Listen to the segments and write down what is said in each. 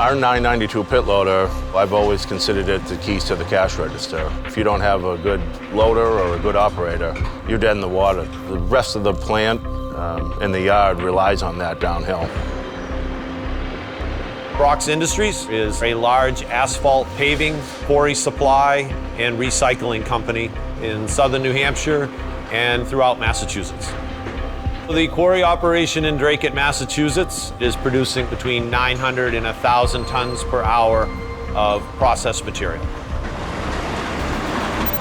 Our 992 pit loader, I've always considered it the keys to the cash register. If you don't have a good loader or a good operator, you're dead in the water. The rest of the plant and the yard relies on that downhill. Brock's Industries is a large asphalt paving, quarry supply, and recycling company in southern New Hampshire and throughout Massachusetts. The quarry operation in Dracut, Massachusetts is producing between 900 and 1,000 tons per hour of processed material.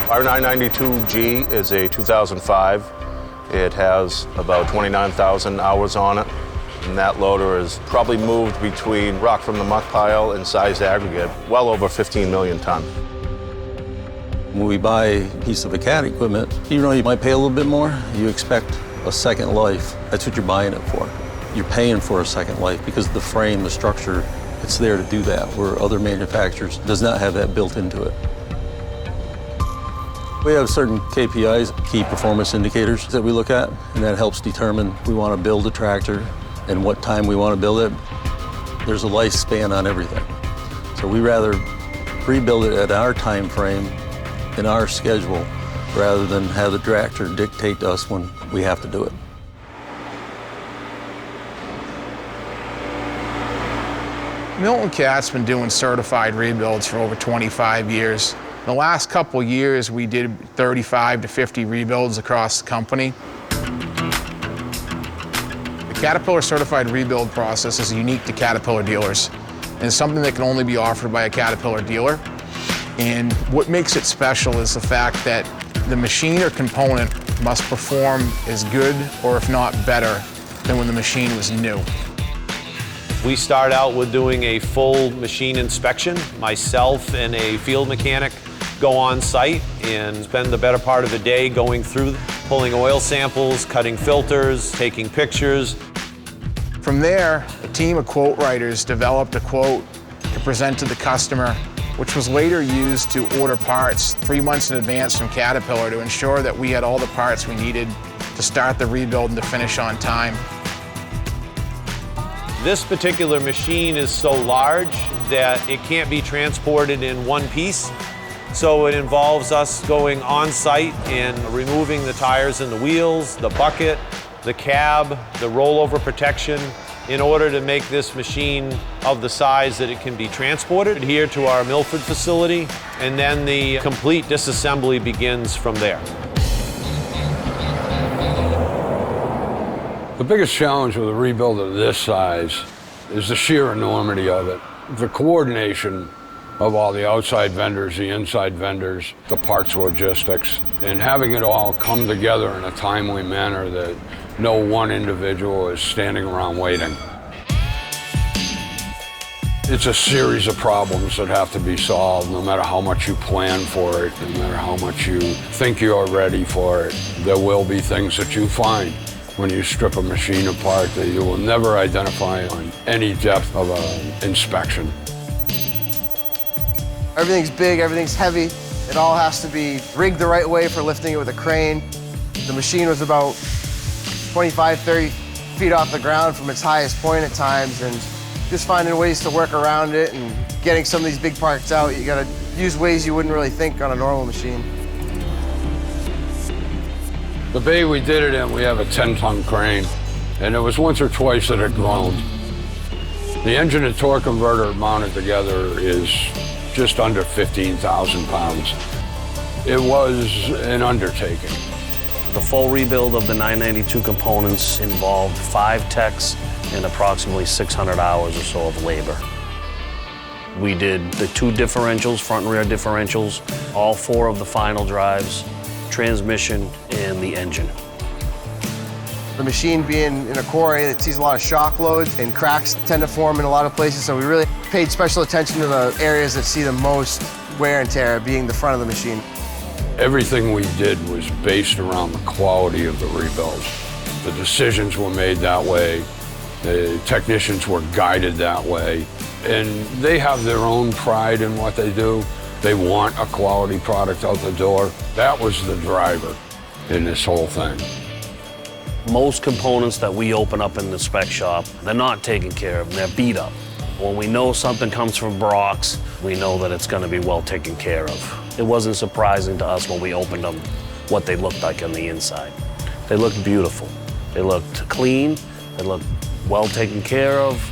Our 992G is a 2005. It has about 29,000 hours on it. And that loader has probably moved between rock from the muck pile and sized aggregate well over 15 million ton. When we buy a piece of CAT equipment, even though you might pay a little bit more, you expect a second life. That's what you're buying it for. You're paying for a second life because the frame, the structure, it's there to do that, where other manufacturers does not have that built into it. We have certain KPIs, key performance indicators, that we look at, and that helps determine we want to build a tractor and what time we want to build it. There's a lifespan on everything. So we rather rebuild it at our time frame, in our schedule, rather than have the tractor dictate to us when we have to do it. Milton Cat's been doing certified rebuilds for over 25 years. The last couple years, we did 35 to 50 rebuilds across the company. The Caterpillar certified rebuild process is unique to Caterpillar dealers, and it's something that can only be offered by a Caterpillar dealer. And what makes it special is the fact that the machine or component must perform as good, or if not better, than when the machine was new. We start out with doing a full machine inspection. Myself and a field mechanic go on site and spend the better part of the day going through, pulling oil samples, cutting filters, taking pictures. From there, a team of quote writers developed a quote to present to the customer, which was later used to order parts 3 months in advance from Caterpillar to ensure that we had all the parts we needed to start the rebuild and to finish on time. This particular machine is so large that it can't be transported in one piece. So it involves us going on site and removing the tires and the wheels, the bucket, the cab, the rollover protection, in order to make this machine of the size that it can be transported here to our Milford facility, and then the complete disassembly begins from there. The biggest challenge with a rebuild of this size is the sheer enormity of it. The coordination of all the outside vendors, the inside vendors, the parts logistics, and having it all come together in a timely manner that no one individual is standing around waiting. It's a series of problems that have to be solved, no matter how much you plan for it, no matter how much you think you're ready for it. There will be things that you find when you strip a machine apart that you will never identify on any depth of an inspection. Everything's big, everything's heavy. It all has to be rigged the right way for lifting it with a crane. The machine was about 25, 30 feet off the ground from its highest point at times, and just finding ways to work around it and getting some of these big parts out, you gotta use ways you wouldn't really think on a normal machine. The bay we did it in, we have a 10-ton crane, and it was once or twice that it groaned. The engine and torque converter mounted together is just under 15,000 pounds. It was an undertaking. The full rebuild of the 992 components involved 5 techs and approximately 600 hours or so of labor. We did the 2 differentials, front and rear differentials, all 4 of the final drives, transmission, and the engine. The machine being in a quarry, it sees a lot of shock loads, and cracks tend to form in a lot of places, so we really paid special attention to the areas that see the most wear and tear, being the front of the machine. Everything we did was based around the quality of the rebuilds. The decisions were made that way. The technicians were guided that way. And they have their own pride in what they do. They want a quality product out the door. That was the driver in this whole thing. Most components that we open up in the spec shop, they're not taken care of, they're beat up. When we know something comes from Brock's, we know that it's going to be well taken care of. It wasn't surprising to us when we opened them what they looked like on the inside. They looked beautiful. They looked clean. They looked well taken care of.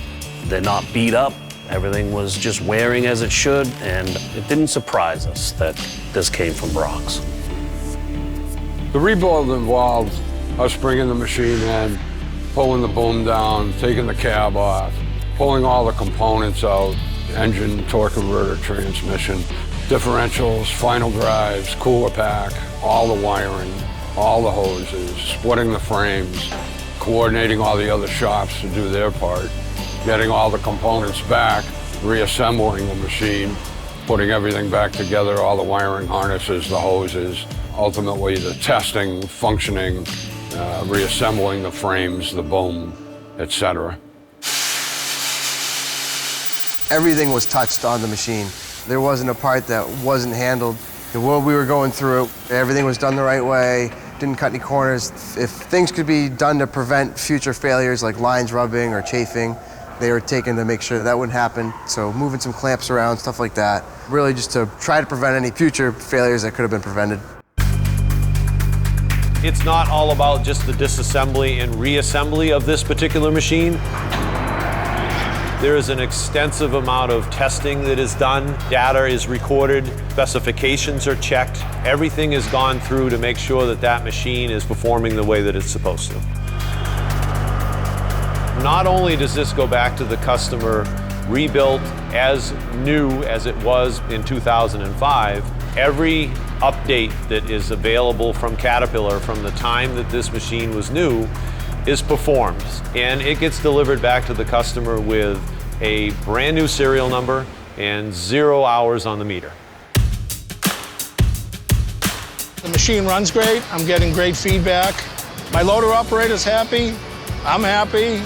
They're not beat up. Everything was just wearing as it should, and it didn't surprise us that this came from Brock's. The rebuild involved us bringing the machine in, pulling the boom down, taking the cab off, pulling all the components out, engine, torque converter, transmission, differentials, final drives, cooler pack, all the wiring, all the hoses, splitting the frames, coordinating all the other shops to do their part, getting all the components back, reassembling the machine, putting everything back together, all the wiring harnesses, the hoses, ultimately the testing, functioning, reassembling the frames, the boom, etc. Everything was touched on the machine. There wasn't a part that wasn't handled. While we were going through it, everything was done the right way, didn't cut any corners. If things could be done to prevent future failures like lines rubbing or chafing, they were taken to make sure that wouldn't happen. So moving some clamps around, stuff like that, really just to try to prevent any future failures that could have been prevented. It's not all about just the disassembly and reassembly of this particular machine. There is an extensive amount of testing that is done. Data is recorded, specifications are checked. Everything is gone through to make sure that that machine is performing the way that it's supposed to. Not only does this go back to the customer rebuilt as new as it was in 2005, every update that is available from Caterpillar from the time that this machine was new is performed, and it gets delivered back to the customer with a brand new serial number and 0 hours on the meter. The machine runs great. I'm getting great feedback. My loader operator's happy. I'm happy.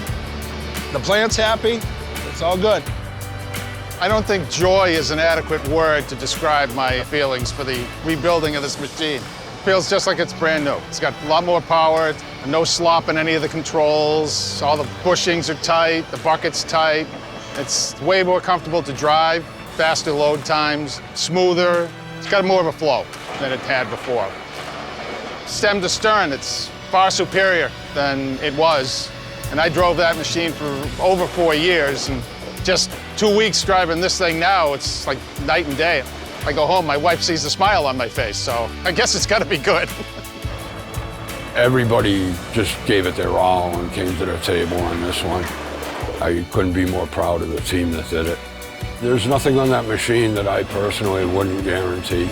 The plant's happy. It's all good. I don't think joy is an adequate word to describe my feelings for the rebuilding of this machine. It feels just like it's brand new. It's got a lot more power, no slop in any of the controls, all the bushings are tight, the bucket's tight. It's way more comfortable to drive, faster load times, smoother. It's got more of a flow than it had before. Stem to stern, it's far superior than it was. And I drove that machine for over 4 years, and just 2 weeks driving this thing now, it's like night and day. I go home, my wife sees a smile on my face, so I guess it's gotta be good. Everybody just gave it their all and came to the table on this one. I couldn't be more proud of the team that did it. There's nothing on that machine that I personally wouldn't guarantee.